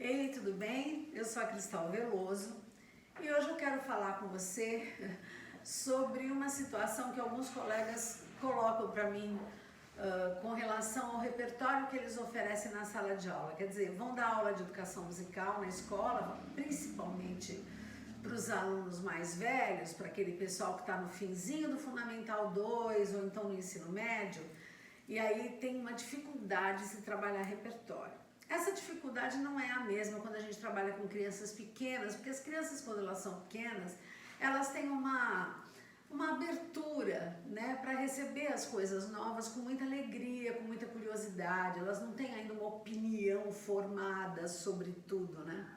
Ei, tudo bem? Eu sou a Cristal Veloso e hoje eu quero falar com você sobre uma situação que alguns colegas colocam para mim com relação ao repertório que eles oferecem na sala de aula. Quer dizer, vão dar aula de educação musical na escola, principalmente para os alunos mais velhos, para aquele pessoal que está no finzinho do Fundamental 2 ou então no ensino médio, e aí tem uma dificuldade de se trabalhar repertório. Essa dificuldade não é a mesma quando a gente trabalha com crianças pequenas, porque as crianças, quando elas são pequenas, elas têm uma abertura, né, para receber as coisas novas com muita alegria, com muita curiosidade. Elas não têm ainda uma opinião formada sobre tudo, né?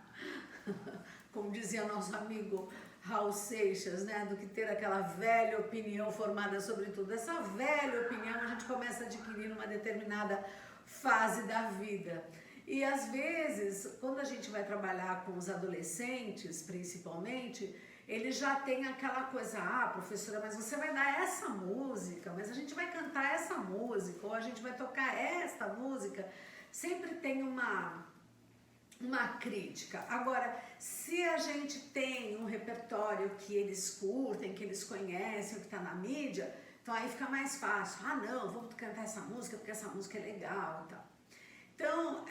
Como dizia nosso amigo Raul Seixas, né, do que ter aquela velha opinião formada sobre tudo. Essa velha opinião a gente começa a adquirir numa determinada fase da vida. E às vezes, quando a gente vai trabalhar com os adolescentes, principalmente, eles já têm aquela coisa, professora, mas você vai dar essa música, mas a gente vai cantar essa música, ou a gente vai tocar esta música. Sempre tem uma crítica. Agora, se a gente tem um repertório que eles curtem, que eles conhecem, o que está na mídia, então aí fica mais fácil. Não, vamos cantar essa música porque essa música é legal e tal. Então,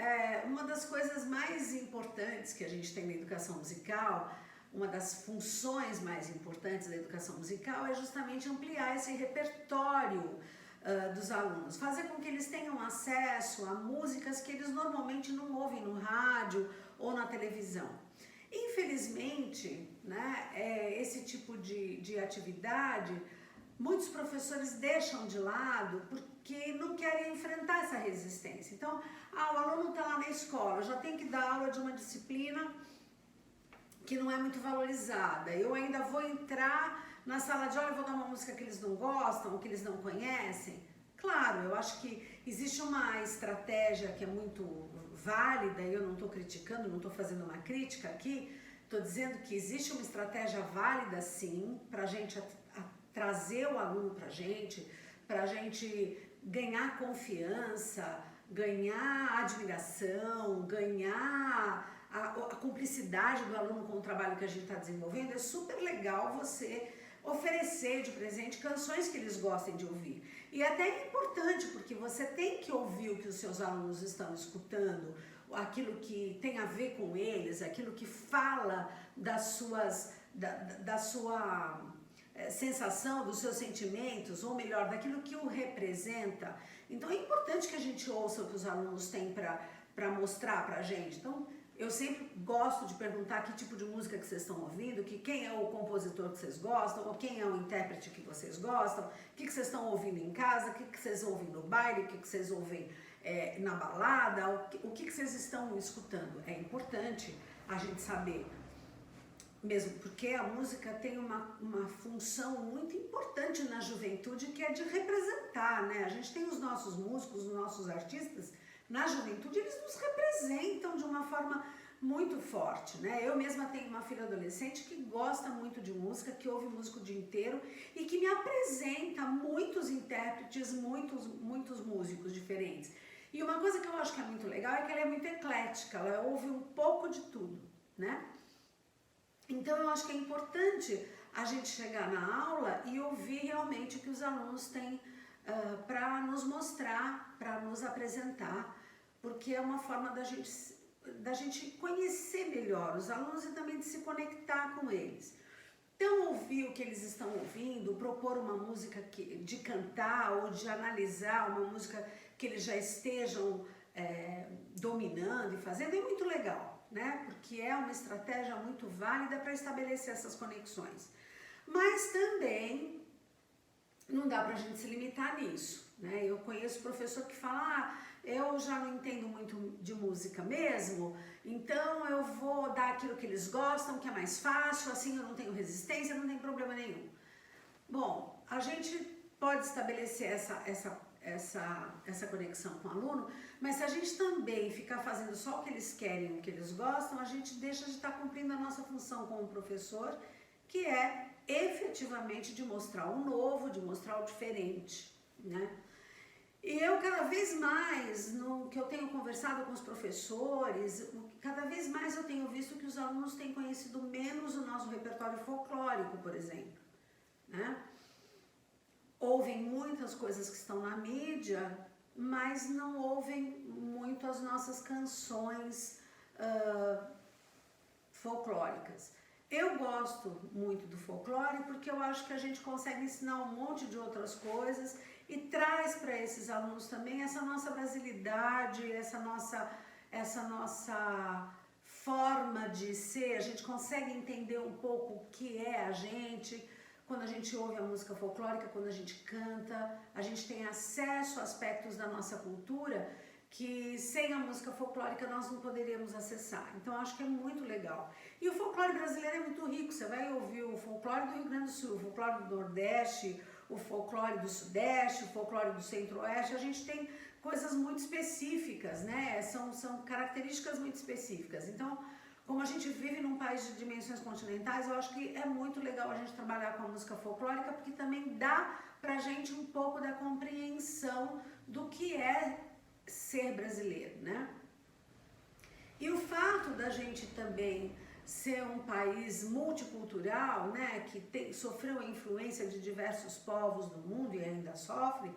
uma das coisas mais importantes que a gente tem na educação musical, uma das funções mais importantes da educação musical é justamente ampliar esse repertório dos alunos, fazer com que eles tenham acesso a músicas que eles normalmente não ouvem no rádio ou na televisão. Infelizmente, né, esse tipo de atividade, muitos professores deixam de lado porque não querem enfrentar essa resistência. Então, o aluno está lá na escola, já tem que dar aula de uma disciplina que não é muito valorizada. Eu ainda vou entrar na sala de aula e vou dar uma música que eles não gostam, que eles não conhecem. Claro, eu acho que existe uma estratégia que é muito válida, e eu não estou criticando, não estou fazendo uma crítica aqui, estou dizendo que existe uma estratégia válida sim, para a gente trazer o aluno para a gente ganhar confiança, ganhar admiração, ganhar a cumplicidade do aluno com o trabalho que a gente está desenvolvendo. É super legal você oferecer de presente canções que eles gostem de ouvir. E até é importante, porque você tem que ouvir o que os seus alunos estão escutando, aquilo que tem a ver com eles, aquilo que fala da sua sensação, dos seus sentimentos, ou melhor, daquilo que o representa. Então é importante que a gente ouça o que os alunos têm para mostrar para a gente. Então, eu sempre gosto de perguntar que tipo de música que vocês estão ouvindo, quem é o compositor que vocês gostam, ou quem é o intérprete que vocês gostam, o que vocês estão ouvindo em casa, o que vocês ouvem no baile, o que vocês ouvem na balada, o que vocês estão escutando. É importante a gente saber, mesmo porque a música tem uma função muito importante na juventude, que é de representar, né? A gente tem os nossos músicos, os nossos artistas. Na juventude, eles nos representam de uma forma muito forte, né? Eu mesma tenho uma filha adolescente que gosta muito de música, que ouve música o dia inteiro e que me apresenta muitos intérpretes, muitos músicos diferentes. E uma coisa que eu acho que é muito legal é que ela é muito eclética, ela ouve um pouco de tudo, né? Então, eu acho que é importante a gente chegar na aula e ouvir realmente o que os alunos têm para nos mostrar, para nos apresentar, porque é uma forma da gente conhecer melhor os alunos e também de se conectar com eles. Então, ouvir o que eles estão ouvindo, propor uma música de cantar ou de analisar uma música que eles já estejam dominando e fazendo é muito legal, né? Porque é uma estratégia muito válida para estabelecer essas conexões. Mas também não dá para a gente se limitar nisso, né? Eu conheço professor que fala, eu já não entendo muito de música mesmo, então eu vou dar aquilo que eles gostam, que é mais fácil, assim eu não tenho resistência, não tem problema nenhum. Bom, a gente pode estabelecer essa conexão com o aluno, mas se a gente também ficar fazendo só o que eles querem, o que eles gostam, a gente deixa de estar cumprindo a nossa função como professor, que é efetivamente de mostrar o novo, de mostrar o diferente, né? E eu cada vez mais, no que eu tenho conversado com os professores, cada vez mais eu tenho visto que os alunos têm conhecido menos o nosso repertório folclórico, por exemplo, né? Ouvem muitas coisas que estão na mídia, mas não ouvem muito as nossas canções folclóricas. Eu gosto muito do folclore porque eu acho que a gente consegue ensinar um monte de outras coisas e traz para esses alunos também essa nossa brasilidade, essa nossa forma de ser. A gente consegue entender um pouco o que é a gente quando a gente ouve a música folclórica, quando a gente canta. A gente tem acesso a aspectos da nossa cultura que sem a música folclórica nós não poderíamos acessar. Então acho que é muito legal. E o folclore brasileiro é muito rico. Você vai ouvir o folclore do Rio Grande do Sul, o folclore do Nordeste, o folclore do Sudeste, o folclore do Centro-Oeste. A gente tem coisas muito específicas, né? São características muito específicas. Então, como a gente vive num país de dimensões continentais, eu acho que é muito legal a gente trabalhar com a música folclórica, porque também dá pra gente um pouco da compreensão do que é ser brasileiro, né? E o fato da gente também ser um país multicultural, né, que sofreu a influência de diversos povos do mundo e ainda sofre,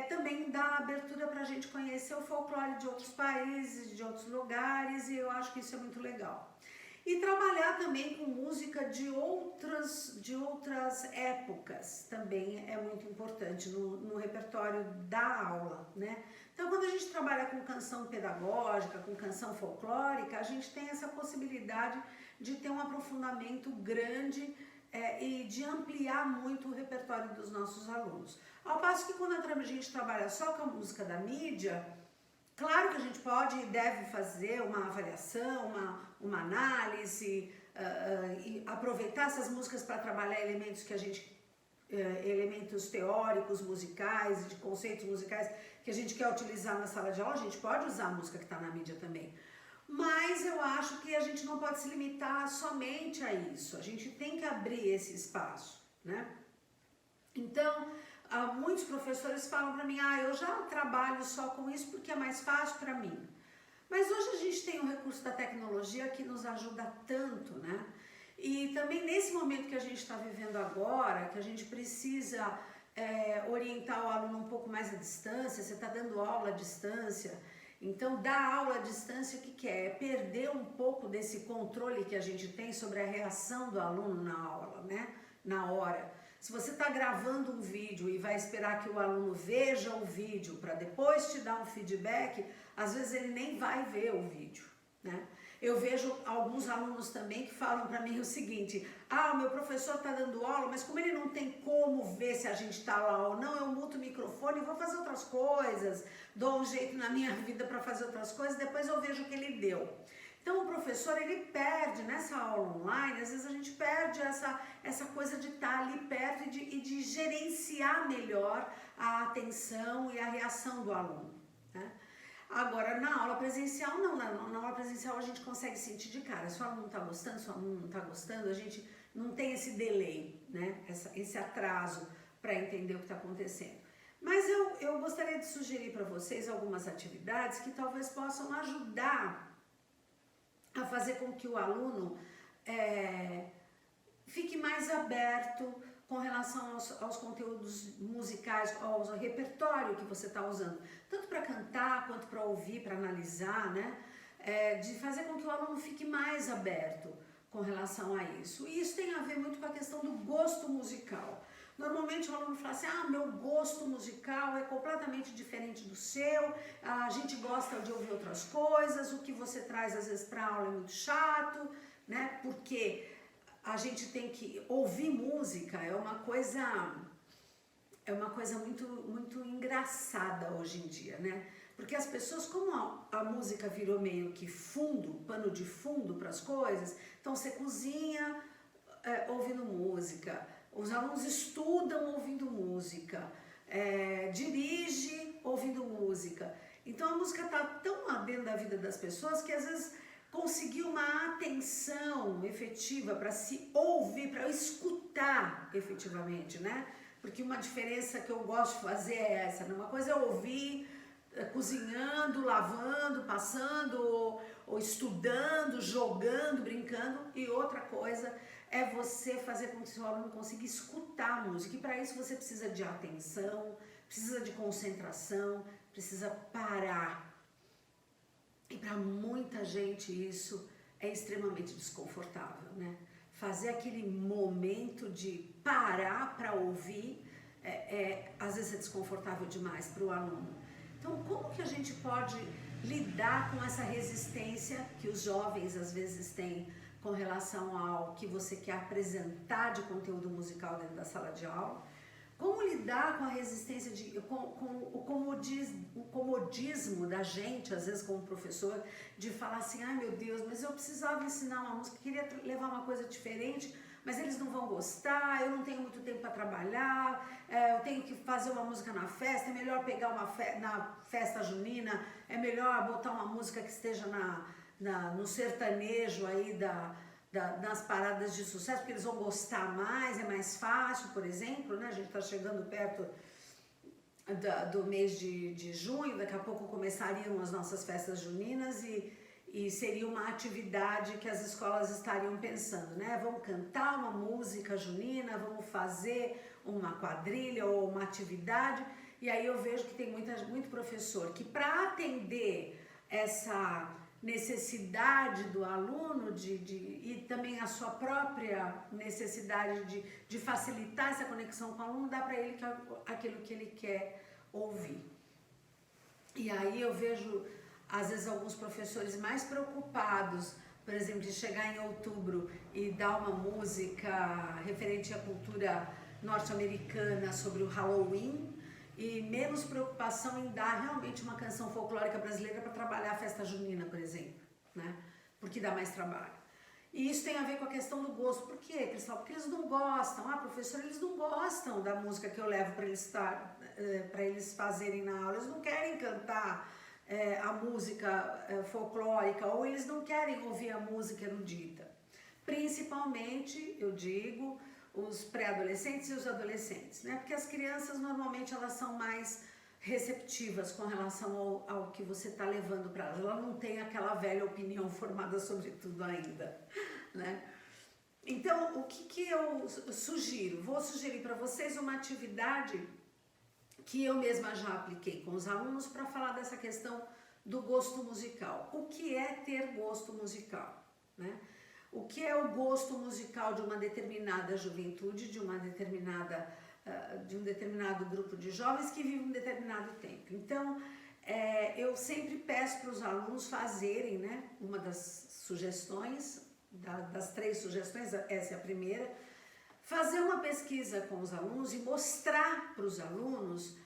também dá abertura para a gente conhecer o folclore de outros países, de outros lugares, e eu acho que isso é muito legal. E trabalhar também com música de outras épocas também é muito importante no repertório da aula, né? Então, quando a gente trabalha com canção pedagógica, com canção folclórica, a gente tem essa possibilidade de ter um aprofundamento grande e de ampliar muito o repertório dos nossos alunos. Ao passo que quando a gente trabalha só com a música da mídia, claro que a gente pode e deve fazer uma avaliação, uma análise, e aproveitar essas músicas para trabalhar elementos que a gente, elementos teóricos, musicais, de conceitos musicais que a gente quer utilizar na sala de aula. A gente pode usar a música que está na mídia também. Mas eu acho que a gente não pode se limitar somente a isso. A gente tem que abrir esse espaço, né? Então, muitos professores falam para mim, eu já trabalho só com isso porque é mais fácil para mim. Mas hoje a gente tem o recurso da tecnologia que nos ajuda tanto, né? E também nesse momento que a gente está vivendo agora, que a gente precisa orientar o aluno um pouco mais à distância, você está dando aula à distância, então dar aula à distância o que é? É perder um pouco desse controle que a gente tem sobre a reação do aluno na aula, né? Na hora. Se você está gravando um vídeo e vai esperar que o aluno veja o vídeo para depois te dar um feedback, às vezes ele nem vai ver o vídeo, né? Eu vejo alguns alunos também que falam para mim o seguinte, o meu professor está dando aula, mas como ele não tem como ver se a gente está lá ou não, eu muto o microfone e vou fazer outras coisas, dou um jeito na minha vida para fazer outras coisas, depois eu vejo o que ele deu. Então o professor, ele perde, nessa aula online, às vezes a gente perde essa coisa de estar ali perto e de gerenciar melhor a atenção e a reação do aluno, né? Agora, na aula presencial, não. Na aula presencial a gente consegue sentir de cara. Se o aluno está gostando, se o aluno não está gostando, a gente não tem esse delay, né? Esse atraso para entender o que está acontecendo. Mas eu gostaria de sugerir para vocês algumas atividades que talvez possam ajudar a fazer com que o aluno fique mais aberto com relação aos conteúdos musicais, ao repertório que você está usando, tanto para cantar quanto para ouvir, para analisar, né? De fazer com que o aluno fique mais aberto com relação a isso. E isso tem a ver muito com a questão do gosto musical. Normalmente o aluno fala assim, meu gosto musical é completamente diferente do seu, a gente gosta de ouvir outras coisas, o que você traz às vezes para a aula é muito chato, né? Porque a gente tem que ouvir música, é uma coisa muito, muito engraçada hoje em dia, né? Porque as pessoas, como a música virou meio que fundo, pano de fundo para as coisas, então você cozinha ouvindo música, os alunos estudam ouvindo música, dirige ouvindo música. Então a música está tão lá dentro da vida das pessoas que às vezes conseguir uma atenção efetiva para se ouvir, para escutar efetivamente, né? porque uma diferença que eu gosto de fazer é essa, né? Uma coisa é ouvir cozinhando, lavando, passando, ou estudando, jogando, brincando, e outra coisa é você fazer com que o seu aluno consiga escutar a música, e para isso você precisa de atenção, precisa de concentração, precisa parar. E para muita gente isso é extremamente desconfortável, né? Fazer aquele momento de parar para ouvir, às vezes é desconfortável demais para o aluno. Então, como que a gente pode lidar com essa resistência que os jovens às vezes têm com relação ao que você quer apresentar de conteúdo musical dentro da sala de aula? Como lidar com a resistência, com o comodismo da gente, às vezes como professor, de falar assim, ai meu Deus, mas eu precisava ensinar uma música, queria levar uma coisa diferente, mas eles não vão gostar, eu não tenho muito tempo para trabalhar, eu tenho que fazer uma música na festa, é melhor pegar na festa junina, é melhor botar uma música que esteja no sertanejo aí nas paradas de sucesso, porque eles vão gostar mais, é mais fácil, por exemplo, né? A gente está chegando perto do mês de junho, daqui a pouco começariam as nossas festas juninas e seria uma atividade que as escolas estariam pensando, né? Vamos cantar uma música junina, vamos fazer uma quadrilha ou uma atividade, e aí eu vejo que tem muito professor que, para atender essa necessidade do aluno e também a sua própria necessidade de facilitar essa conexão com o aluno, dá para ele aquilo que ele quer ouvir. E aí eu vejo, às vezes, alguns professores mais preocupados, por exemplo, de chegar em outubro e dar uma música referente à cultura norte-americana sobre o Halloween, e menos preocupação em dar realmente uma canção folclórica brasileira para trabalhar a festa junina, por exemplo, né? Porque dá mais trabalho. E isso tem a ver com a questão do gosto. Por quê, Cristal? Porque eles não gostam. Professor, eles não gostam da música que eu levo para eles fazerem na aula. Eles não querem cantar a música folclórica, ou eles não querem ouvir a música erudita. Principalmente, eu digo, os pré-adolescentes e os adolescentes, né? Porque as crianças normalmente elas são mais receptivas com relação ao que você está levando para elas. Ela não tem aquela velha opinião formada sobre tudo ainda, né? Então, o que eu sugiro? Vou sugerir para vocês uma atividade que eu mesma já apliquei com os alunos para falar dessa questão do gosto musical. O que é ter gosto musical, né? O que é o gosto musical de uma determinada juventude, de um determinado grupo de jovens que vive um determinado tempo. Então, eu sempre peço para os alunos fazerem, né, uma das sugestões, das 3 sugestões, essa é a primeira, fazer uma pesquisa com os alunos e mostrar para os alunos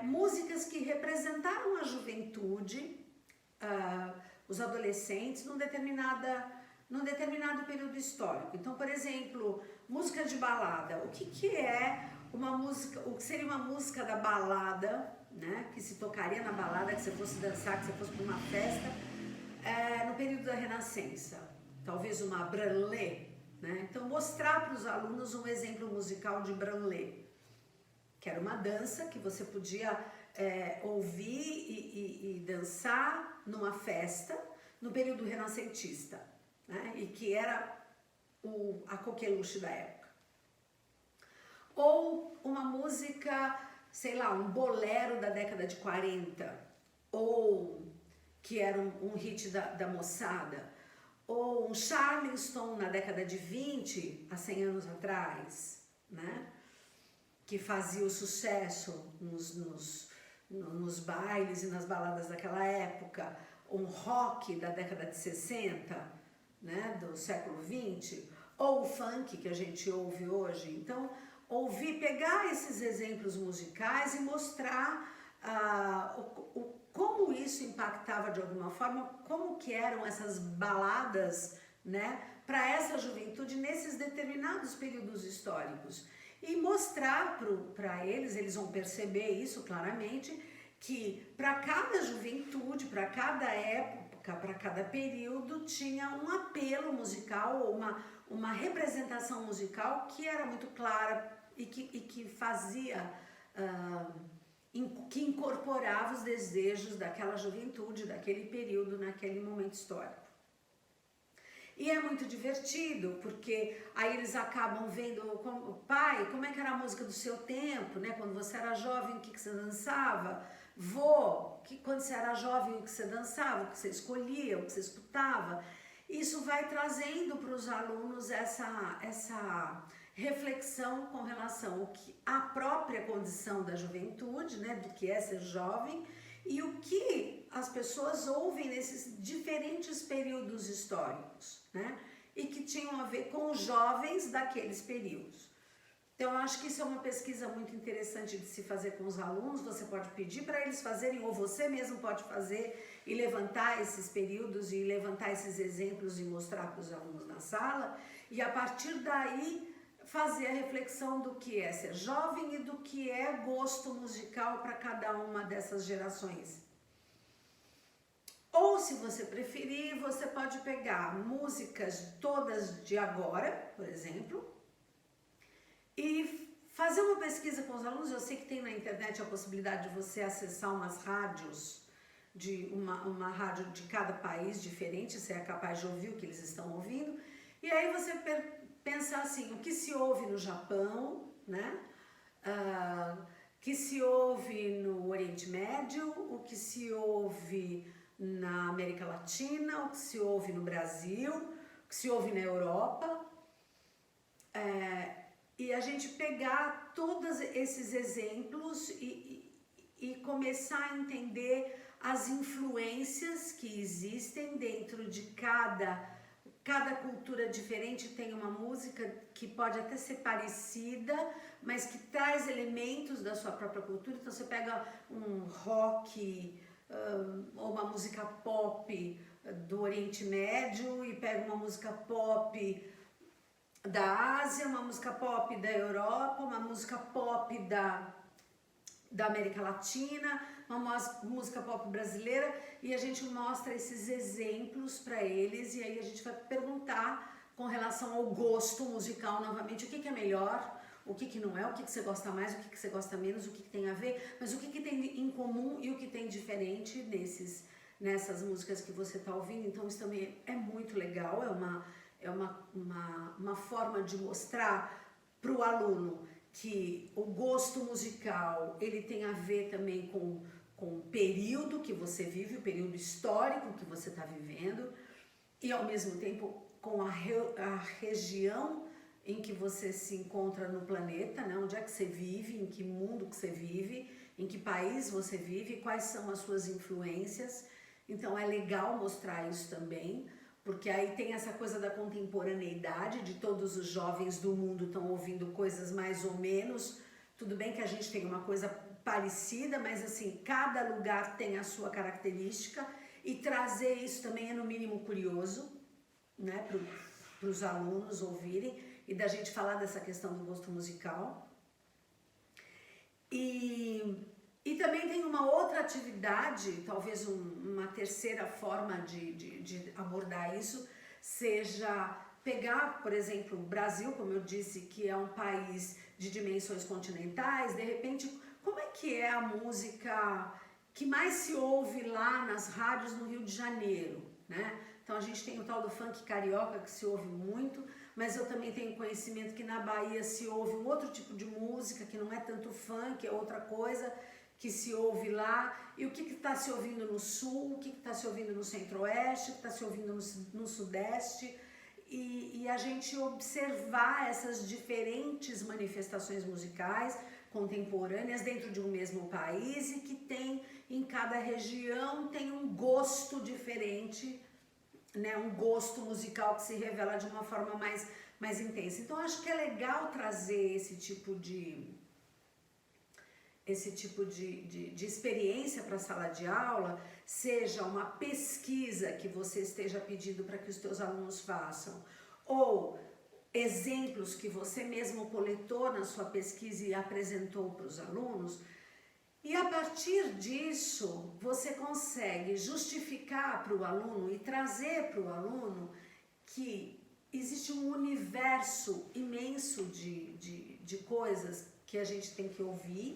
músicas que representaram a juventude, os adolescentes, num determinado período histórico. Então, por exemplo, música de balada. O que é uma música, o que seria uma música da balada, né? Que se tocaria na balada, que você fosse dançar, que você fosse para uma festa, no período da Renascença. Talvez uma branlé, né? Então, mostrar para os alunos um exemplo musical de branlé, que era uma dança que você podia ouvir e dançar numa festa no período renascentista, né? E que era a coqueluche da época. Ou uma música, sei lá, um bolero da década de 40, ou que era um hit da moçada, ou um Charleston na década de 20, há 100 anos atrás, né? Que fazia o sucesso nos bailes e nas baladas daquela época, um rock da década de 60, né, do século 20, ou o funk que a gente ouve hoje. Então, pegar esses exemplos musicais e mostrar como isso impactava de alguma forma, como que eram essas baladas, né, para essa juventude nesses determinados períodos históricos. E mostrar para eles vão perceber isso claramente, que para cada juventude, para cada época, para cada período, tinha um apelo musical, ou uma representação musical que era muito clara e que fazia, que incorporava os desejos daquela juventude, daquele período, naquele momento histórico. E é muito divertido, porque aí eles acabam vendo, pai, como é que era a música do seu tempo, né? Quando você era jovem, o que você dançava? Vô, quando você era jovem, o que você dançava, o que você escolhia, o que você escutava? Isso vai trazendo para os alunos essa reflexão com relação à própria condição da juventude, né? Do que é ser jovem, e o que as pessoas ouvem nesses diferentes períodos históricos, né? E que tinham a ver com os jovens daqueles períodos. Então, eu acho que isso é uma pesquisa muito interessante de se fazer com os alunos. Você pode pedir para eles fazerem, ou você mesmo pode fazer e levantar esses períodos e levantar esses exemplos e mostrar para os alunos na sala. E a partir daí, fazer a reflexão do que é ser jovem e do que é gosto musical para cada uma dessas gerações. Ou, se você preferir, você pode pegar músicas todas de agora, por exemplo, e fazer uma pesquisa com os alunos. Eu sei que tem na internet a possibilidade de você acessar umas rádios, de uma rádio de cada país diferente, você é capaz de ouvir o que eles estão ouvindo, e aí você pensar assim, o que se ouve no Japão, né? Que se ouve no Oriente Médio, o que se ouve na América Latina, o que se ouve no Brasil, o que se ouve na Europa, e a gente pegar todos esses exemplos e começar a entender as influências que existem dentro de cada cultura diferente. Tem uma música que pode até ser parecida, mas que traz elementos da sua própria cultura. Então você pega um rock ou uma música pop do Oriente Médio e pega uma música pop da Ásia, uma música pop da Europa, uma música pop da América Latina, uma música pop brasileira, e a gente mostra esses exemplos para eles, e aí a gente vai perguntar com relação ao gosto musical novamente, o que é melhor, o que não é, o que você gosta mais, o que você gosta menos, o que tem a ver, mas o que tem em comum e o que tem diferente nessas músicas que você está ouvindo. Então isso também é muito legal, é uma forma de mostrar para o aluno que o gosto musical ele tem a ver também com o período que você vive, o período histórico que você está vivendo, e ao mesmo tempo com a região em que você se encontra no planeta, né? Onde é que você vive, em que mundo que você vive, em que país você vive, quais são as suas influências. Então é legal mostrar isso também, porque aí tem essa coisa da contemporaneidade, de todos os jovens do mundo estão ouvindo coisas mais ou menos. Tudo bem que a gente tem uma coisa parecida, mas assim, cada lugar tem a sua característica, e trazer isso também é no mínimo curioso, né, para os alunos ouvirem, e da gente falar dessa questão do gosto musical. E também tem uma outra atividade, talvez uma terceira forma de abordar isso, seja pegar, por exemplo, o Brasil, como eu disse, que é um país de dimensões continentais. De repente, como é que é a música que mais se ouve lá nas rádios no Rio de Janeiro, né? Então a gente tem o tal do funk carioca, que se ouve muito, mas eu também tenho conhecimento que na Bahia se ouve um outro tipo de música, que não é tanto funk, é outra coisa que se ouve lá. E o que está se ouvindo no Sul, o que está se ouvindo no Centro-Oeste, o que está se ouvindo no Sudeste, e a gente observar essas diferentes manifestações musicais contemporâneas dentro de um mesmo país, e que tem, em cada região, tem um gosto diferente, né? Um gosto musical que se revela de uma forma mais intensa. Então acho que é legal trazer esse tipo de experiência para a sala de aula, seja uma pesquisa que você esteja pedindo para que os teus alunos façam, ou exemplos que você mesmo coletou na sua pesquisa e apresentou para os alunos. E a partir disso, você consegue justificar para o aluno e trazer para o aluno que existe um universo imenso de de coisas que a gente tem que ouvir,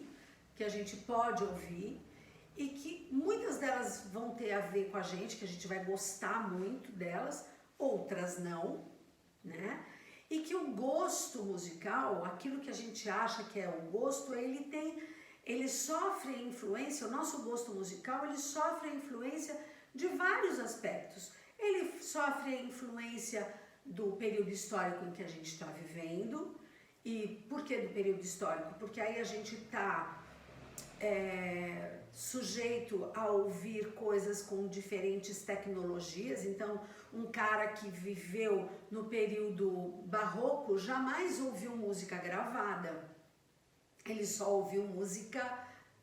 que a gente pode ouvir, e que muitas delas vão ter a ver com a gente, que a gente vai gostar muito delas, outras não, né? E que o gosto musical, aquilo que a gente acha que é o gosto, ele sofre a influência, o nosso gosto musical, ele sofre a influência de vários aspectos. Ele sofre a influência do período histórico em que a gente está vivendo. E por que do período histórico? Porque aí a gente está sujeito a ouvir coisas com diferentes tecnologias. Então, um cara que viveu no período barroco jamais ouviu música gravada. Ele só ouviu música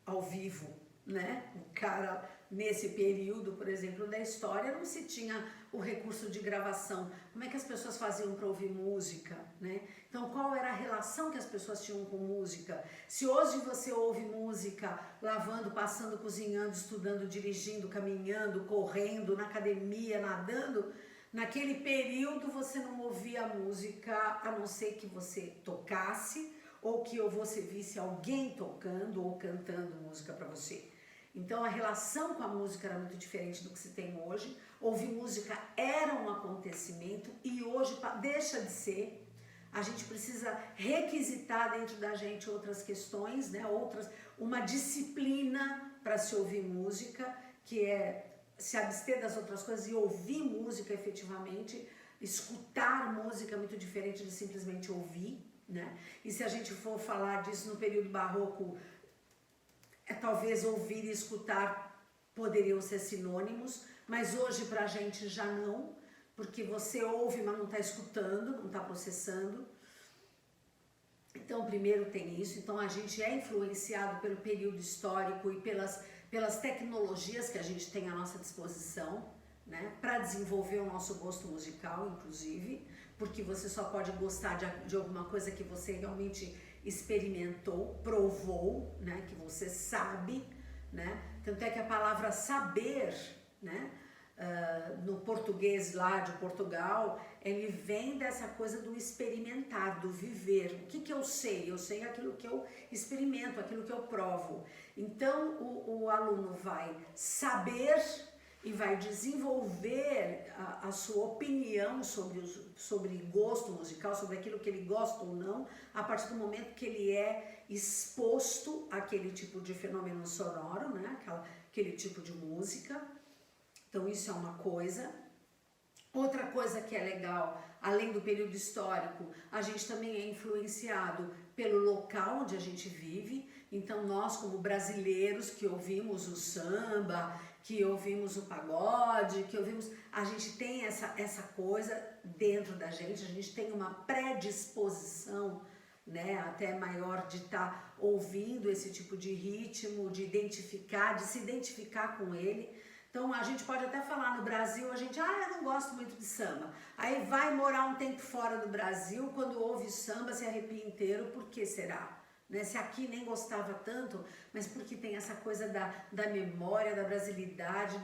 ao vivo, né? O cara, nesse período, por exemplo, da história, não se tinha o recurso de gravação. Como é que as pessoas faziam para ouvir música, né? Então, qual era a relação que as pessoas tinham com música? Se hoje você ouve música lavando, passando, cozinhando, estudando, dirigindo, caminhando, correndo, na academia, nadando, naquele período você não ouvia música a não ser que você tocasse ou que você visse alguém tocando ou cantando música para você. Então a relação com a música era muito diferente do que se tem hoje. Ouvir música era um acontecimento e hoje deixa de ser. A gente precisa requisitar dentro da gente outras questões, né? Uma disciplina para se ouvir música, que é se abster das outras coisas e ouvir música efetivamente. Escutar música é muito diferente de simplesmente ouvir, né? E se a gente for falar disso no período barroco, talvez ouvir e escutar poderiam ser sinônimos, mas hoje pra gente já não, porque você ouve, mas não está escutando, não está processando. Então, primeiro tem isso. Então, a gente é influenciado pelo período histórico e pelas tecnologias que a gente tem à nossa disposição, né, para desenvolver o nosso gosto musical, inclusive, porque você só pode gostar de alguma coisa que você realmente experimentou, provou, né, que você sabe, né? Tanto é que a palavra saber, né, no português lá de Portugal, ele vem dessa coisa do experimentar, do viver. O que eu sei? Eu sei aquilo que eu experimento, aquilo que eu provo. Então o aluno vai saber e vai desenvolver a sua opinião sobre gosto musical, sobre aquilo que ele gosta ou não, a partir do momento que ele é exposto àquele tipo de fenômeno sonoro, né? Aquele tipo de música. Então isso é uma coisa. Outra coisa que é legal, além do período histórico, a gente também é influenciado pelo local onde a gente vive. Então nós, como brasileiros que ouvimos o samba, que ouvimos o pagode, a gente tem essa coisa dentro da gente, a gente tem uma predisposição, né, até maior de estar ouvindo esse tipo de ritmo, de se identificar com ele. Então a gente pode até falar no Brasil, eu não gosto muito de samba. Aí vai morar um tempo fora do Brasil, quando ouve samba se arrepia inteiro, por que será? Né? Se aqui nem gostava tanto, mas porque tem essa coisa da memória, da brasilidade,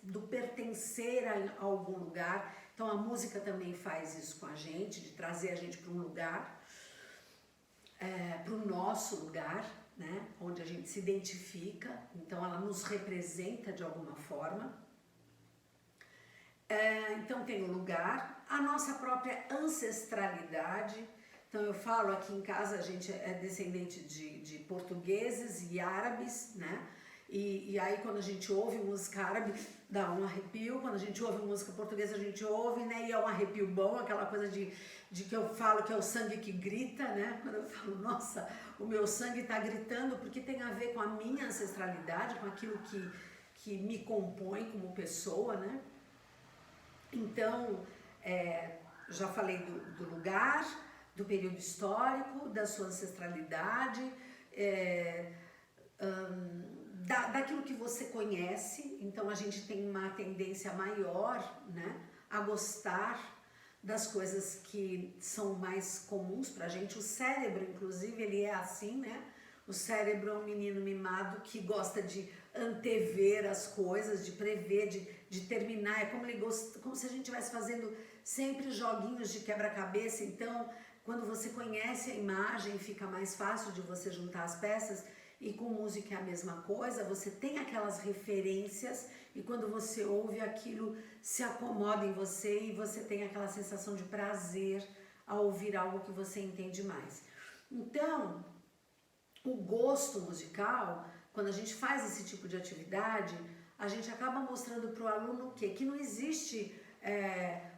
do pertencer a algum lugar. Então a música também faz isso com a gente, de trazer a gente para um lugar, para o nosso lugar, né? Onde a gente se identifica, então ela nos representa de alguma forma. Então tem o lugar, a nossa própria ancestralidade. Então eu falo aqui em casa, a gente é descendente de portugueses e árabes, né? E aí quando a gente ouve música árabe, dá um arrepio. Quando a gente ouve música portuguesa, a gente ouve, né? E é um arrepio bom, aquela coisa de que eu falo que é o sangue que grita, né? Quando eu falo, nossa, o meu sangue está gritando, porque tem a ver com a minha ancestralidade, com aquilo que me compõe como pessoa, né? Então, já falei do lugar, do período histórico, da sua ancestralidade, daquilo que você conhece. Então a gente tem uma tendência maior, né, a gostar das coisas que são mais comuns pra gente. O cérebro, inclusive, ele é assim, né? O cérebro é um menino mimado que gosta de antever as coisas, de prever, de terminar. É como se a gente estivesse fazendo sempre joguinhos de quebra-cabeça. Então Quando você conhece a imagem, fica mais fácil de você juntar as peças. E com música é a mesma coisa, você tem aquelas referências e quando você ouve aquilo se acomoda em você e você tem aquela sensação de prazer ao ouvir algo que você entende mais. Então, o gosto musical, quando a gente faz esse tipo de atividade, a gente acaba mostrando para o aluno o quê? Que não existe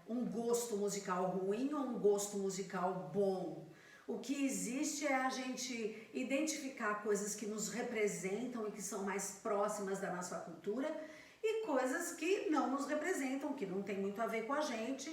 um gosto musical ruim ou um gosto musical bom. O que existe é a gente identificar coisas que nos representam e que são mais próximas da nossa cultura e coisas que não nos representam, que não tem muito a ver com a gente,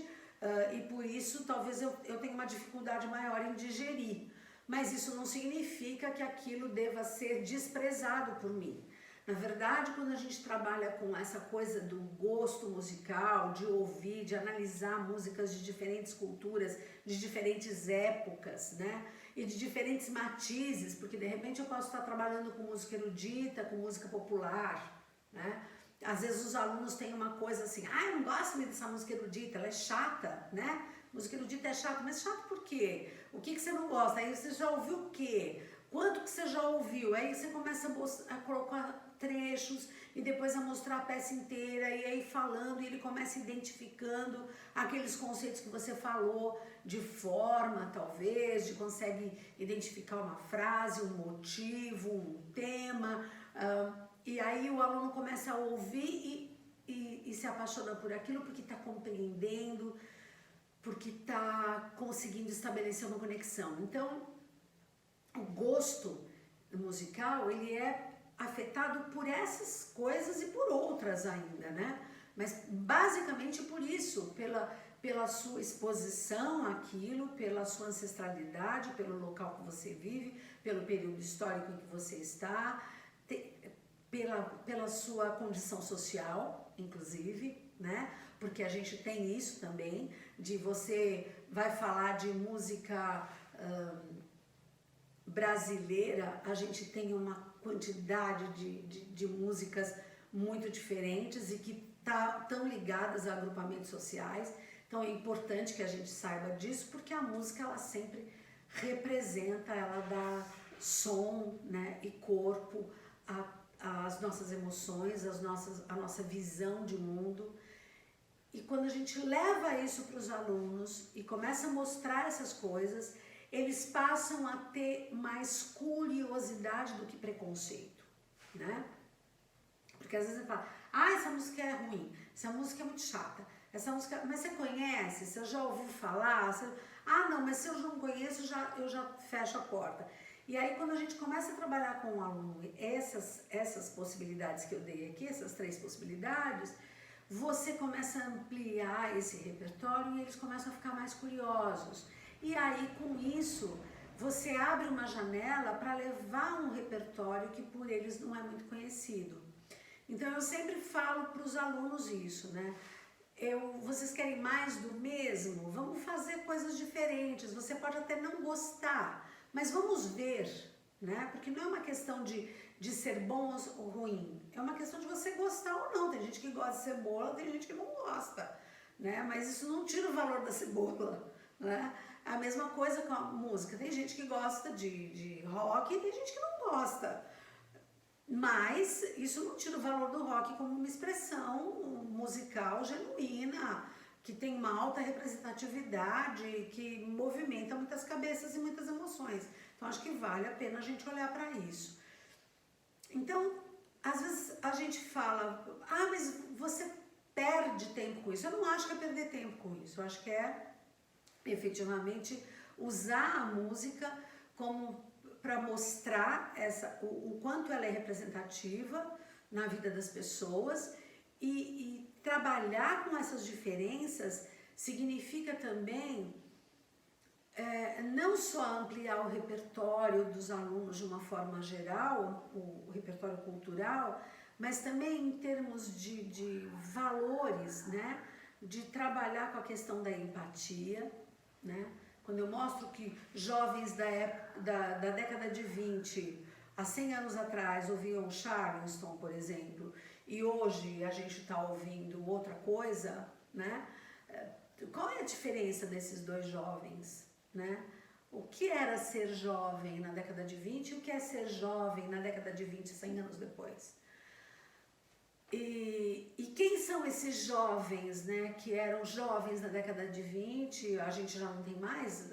e por isso talvez eu tenha uma dificuldade maior em digerir. Mas isso não significa que aquilo deva ser desprezado por mim. Na verdade, quando a gente trabalha com essa coisa do gosto musical, de ouvir, de analisar músicas de diferentes culturas, de diferentes épocas, né? E de diferentes matizes, porque de repente eu posso estar trabalhando com música erudita, com música popular, né? Às vezes os alunos têm uma coisa assim, eu não gosto muito dessa música erudita, ela é chata, né? Música erudita é chata, mas chato por quê? O que você não gosta? Aí você já ouviu o quê? Quanto que você já ouviu? Aí você começa a colocar trechos e depois a mostrar a peça inteira e aí falando e ele começa identificando aqueles conceitos que você falou de forma, talvez, de consegue identificar uma frase, um motivo, um tema, e aí o aluno começa a ouvir e se apaixona por aquilo porque está compreendendo, porque está conseguindo estabelecer uma conexão. Então, o gosto musical, ele é afetado por essas coisas e por outras ainda, né? Mas basicamente por isso, pela sua exposição àquilo, pela sua ancestralidade, pelo local que você vive, pelo período histórico em que você está, pela sua condição social, inclusive, né? Porque a gente tem isso também, de você vai falar de música brasileira, a gente tem uma quantidade de músicas muito diferentes e que estão ligadas a agrupamentos sociais. Então é importante que a gente saiba disso, porque a música ela sempre representa, ela dá som, né, e corpo às nossas emoções, a nossa visão de mundo. E quando a gente leva isso para os alunos e começa a mostrar essas coisas, eles passam a ter mais curiosidade do que preconceito, né? Porque às vezes você fala, essa música é ruim, essa música é muito chata, essa música, mas você conhece, você já ouviu falar? Não, mas se eu não conheço, eu já fecho a porta. E aí quando a gente começa a trabalhar com o aluno essas possibilidades que eu dei aqui, essas 3 possibilidades, você começa a ampliar esse repertório e eles começam a ficar mais curiosos. E aí, com isso, você abre uma janela para levar um repertório que por eles não é muito conhecido. Então, eu sempre falo para os alunos isso, né? Vocês querem mais do mesmo? Vamos fazer coisas diferentes. Você pode até não gostar, mas vamos ver, né? Porque não é uma questão de ser bom ou ruim. É uma questão de você gostar ou não. Tem gente que gosta de cebola, tem gente que não gosta, né? Mas isso não tira o valor da cebola, né? A mesma coisa com a música. Tem gente que gosta de rock e tem gente que não gosta. Mas isso não tira o valor do rock como uma expressão musical genuína, que tem uma alta representatividade, que movimenta muitas cabeças e muitas emoções. Então acho que vale a pena a gente olhar para isso. Então, às vezes a gente fala, mas você perde tempo com isso. Eu não acho que é perder tempo com isso. Eu acho que é efetivamente usar a música como para mostrar o quanto ela é representativa na vida das pessoas e trabalhar com essas diferenças significa também não só ampliar o repertório dos alunos de uma forma geral, o repertório cultural, mas também em termos de valores, né? De trabalhar com a questão da empatia, né? Quando eu mostro que jovens da década de 20, há 100 anos atrás, ouviam Charleston, por exemplo, e hoje a gente está ouvindo outra coisa, né? Qual é a diferença desses 2 jovens, né? o que era ser jovem na década de 20 e o que é ser jovem na década de 20, 100 anos depois. E quem são esses jovens, né, que eram jovens na década de 20, a gente já não tem mais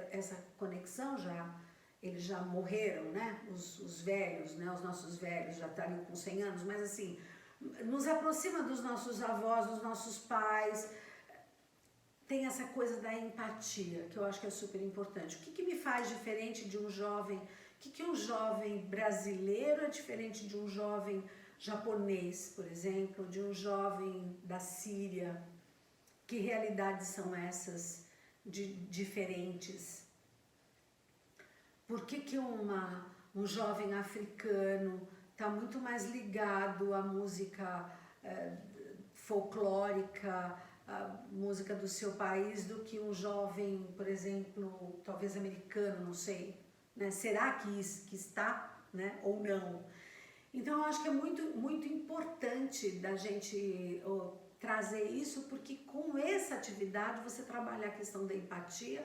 essa conexão, eles já morreram, né, os velhos, né, os nossos velhos já estariam com 100 anos, mas assim, nos aproxima dos nossos avós, dos nossos pais, tem essa coisa da empatia, que eu acho que é super importante. O que me faz diferente de um jovem, o que um jovem brasileiro é diferente de um jovem japonês, por exemplo, de um jovem da Síria? Que realidades são essas diferentes? Por que um jovem africano está muito mais ligado à música folclórica, a música do seu país, do que um jovem, por exemplo, talvez americano, não sei, né? Será que está, né? Ou não? Então, eu acho que é muito importante da gente trazer isso, porque com essa atividade você trabalha a questão da empatia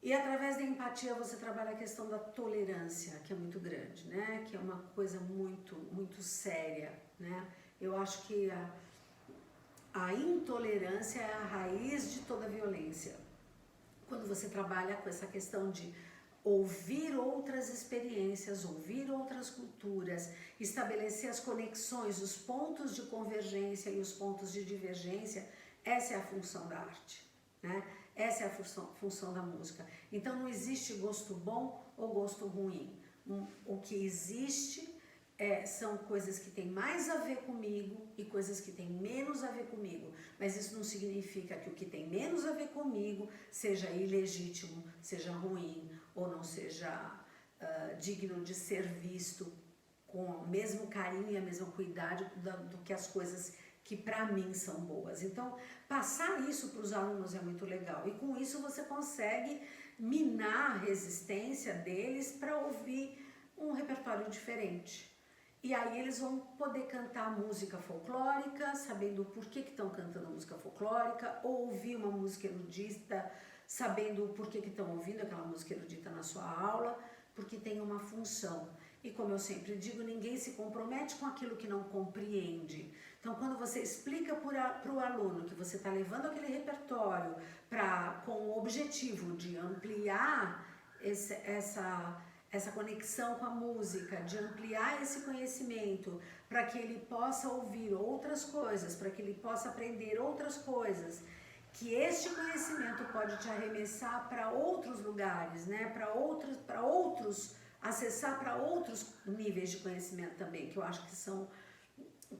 e através da empatia você trabalha a questão da tolerância, que é muito grande, né? Que é uma coisa muito séria, né? Eu acho que a intolerância é a raiz de toda a violência. Quando você trabalha com essa questão de ouvir outras experiências, ouvir outras culturas, estabelecer as conexões, os pontos de convergência e os pontos de divergência, essa é a função da arte, né? Essa é a função da música. Então não existe gosto bom ou gosto ruim. O que existe são coisas que têm mais a ver comigo e coisas que têm menos a ver comigo. Mas isso não significa que o que tem menos a ver comigo seja ilegítimo, seja ruim ou não seja digno de ser visto com o mesmo carinho e a mesma cuidado do que as coisas que para mim são boas. Então, passar isso para os alunos é muito legal. E com isso você consegue minar a resistência deles para ouvir um repertório diferente. E aí eles vão poder cantar música folclórica, sabendo por que estão cantando música folclórica, ou ouvir uma música erudita, sabendo por que estão ouvindo aquela música erudita na sua aula, porque tem uma função. E como eu sempre digo, ninguém se compromete com aquilo que não compreende. Então, quando você explica para o aluno que você está levando aquele repertório com o objetivo de ampliar essa conexão com a música, de ampliar esse conhecimento, para que ele possa ouvir outras coisas, para que ele possa aprender outras coisas, que este conhecimento pode te arremessar para outros lugares, né? Acessar para outros níveis de conhecimento também, que eu acho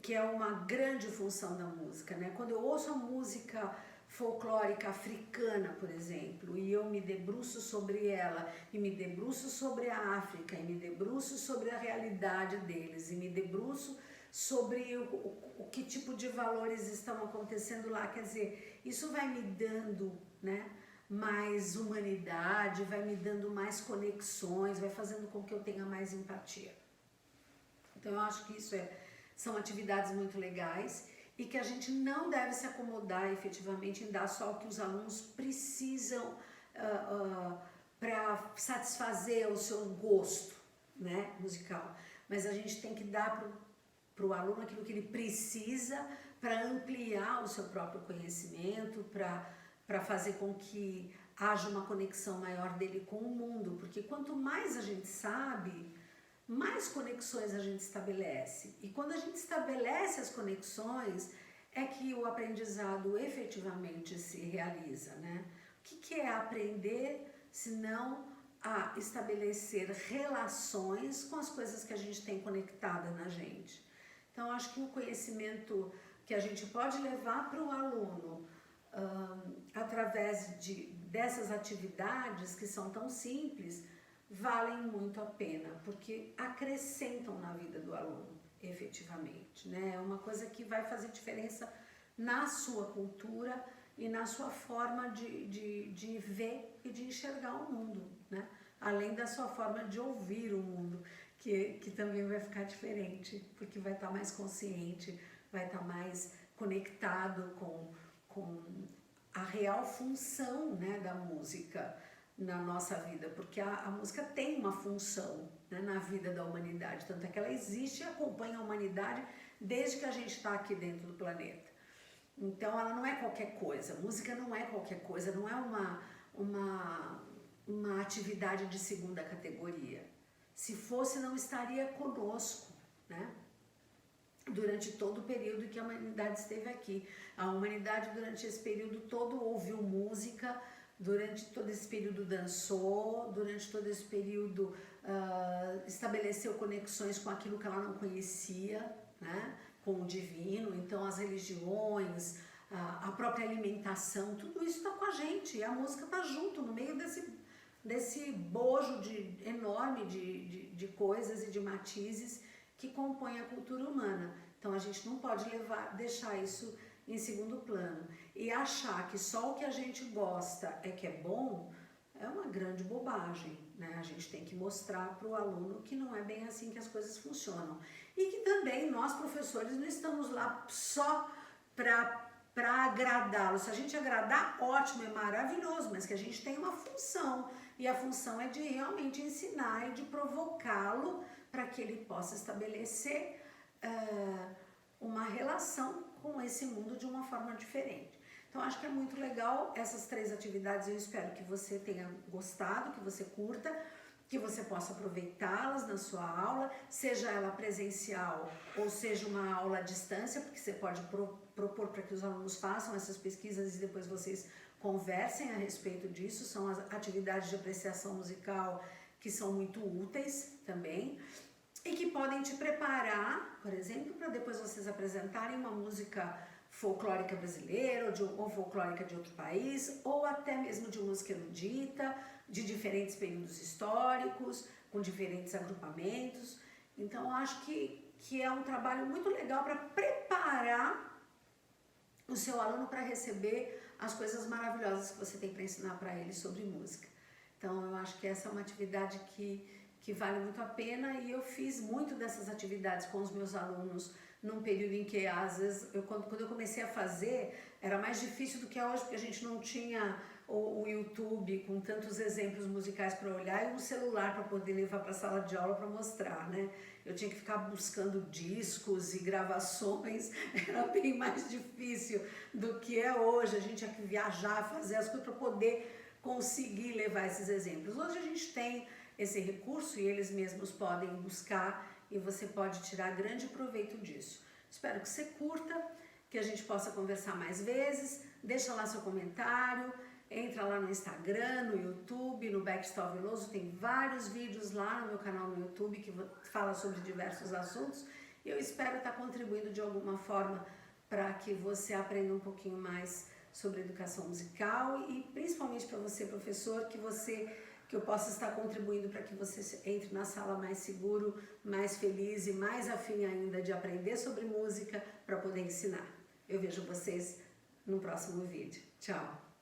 que é uma grande função da música, né? Quando eu ouço a música folclórica africana, por exemplo, e eu me debruço sobre ela, e me debruço sobre a África, e me debruço sobre a realidade deles, e me debruço sobre o que tipo de valores estão acontecendo lá, quer dizer, isso vai me dando, né, mais humanidade, vai me dando mais conexões, vai fazendo com que eu tenha mais empatia. Então eu acho que isso são atividades muito legais, e que a gente não deve se acomodar efetivamente em dar só o que os alunos precisam para satisfazer o seu gosto, né, musical. Mas a gente tem que dar para o aluno aquilo que ele precisa para ampliar o seu próprio conhecimento, para fazer com que haja uma conexão maior dele com o mundo. Porque quanto mais a gente sabe, mais conexões a gente estabelece. E quando a gente estabelece as conexões, é que o aprendizado efetivamente se realiza, né? O que é aprender, se não a estabelecer relações com as coisas que a gente tem conectada na gente? Então, acho que o conhecimento que a gente pode levar para o aluno através dessas atividades que são tão simples, valem muito a pena, porque acrescentam na vida do aluno, efetivamente, né? É uma coisa que vai fazer diferença na sua cultura e na sua forma de ver e de enxergar o mundo, né? Além da sua forma de ouvir o mundo, que também vai ficar diferente, porque vai estar mais consciente, vai estar mais conectado com a real função, né, da música. na nossa vida, porque a música tem uma função, né, na vida da humanidade, tanto é que ela existe e acompanha a humanidade desde que a gente está aqui dentro do planeta. Então ela não é qualquer coisa, música não é qualquer coisa, não é uma atividade de segunda categoria. Se fosse, não estaria conosco, né? Durante todo o período que a humanidade esteve aqui. A humanidade durante esse período todo ouviu música, durante todo esse período dançou, durante todo esse período estabeleceu conexões com aquilo que ela não conhecia, né? Com o divino. Então as religiões, a própria alimentação, tudo isso está com a gente, e a música está junto, no meio desse bojo enorme de coisas e de matizes que compõem a cultura humana. Então a gente não pode deixar isso em segundo plano. E achar que só o que a gente gosta é que é bom, é uma grande bobagem, né? A gente tem que mostrar para o aluno que não é bem assim que as coisas funcionam. E que também nós, professores, não estamos lá só para agradá-lo. Se a gente agradar, ótimo, é maravilhoso, mas que a gente tem uma função. E a função é de realmente ensinar e de provocá-lo para que ele possa estabelecer uma relação com esse mundo de uma forma diferente. Então, acho que é muito legal essas 3 atividades. Eu espero que você tenha gostado, que você curta, que você possa aproveitá-las na sua aula, seja ela presencial ou seja uma aula à distância, porque você pode propor para que os alunos façam essas pesquisas e depois vocês conversem a respeito disso. São as atividades de apreciação musical que são muito úteis também e que podem te preparar, por exemplo, para depois vocês apresentarem uma música folclórica brasileira ou folclórica de outro país, ou até mesmo de música erudita, de diferentes períodos históricos, com diferentes agrupamentos. Então, acho que é um trabalho muito legal para preparar o seu aluno para receber as coisas maravilhosas que você tem para ensinar para ele sobre música. Então, eu acho que essa é uma atividade que vale muito a pena, e eu fiz muito dessas atividades com os meus alunos num período em que, às vezes, quando eu comecei a fazer, era mais difícil do que é hoje, porque a gente não tinha o YouTube com tantos exemplos musicais para olhar e um celular para poder levar para a sala de aula para mostrar, né? Eu tinha que ficar buscando discos e gravações, era bem mais difícil do que é hoje. A gente tinha que viajar, fazer as coisas para poder conseguir levar esses exemplos. Hoje a gente tem esse recurso e eles mesmos podem buscar e você pode tirar grande proveito disso. Espero que você curta, que a gente possa conversar mais vezes. Deixa lá seu comentário, entra lá no Instagram, no YouTube, no Bextal Veloso, tem vários vídeos lá no meu canal no YouTube que fala sobre diversos assuntos. E eu espero estar contribuindo de alguma forma para que você aprenda um pouquinho mais sobre educação musical e principalmente para você, professor, que eu possa estar contribuindo para que você entre na sala mais seguro, mais feliz e mais afim ainda de aprender sobre música para poder ensinar. Eu vejo vocês no próximo vídeo. Tchau!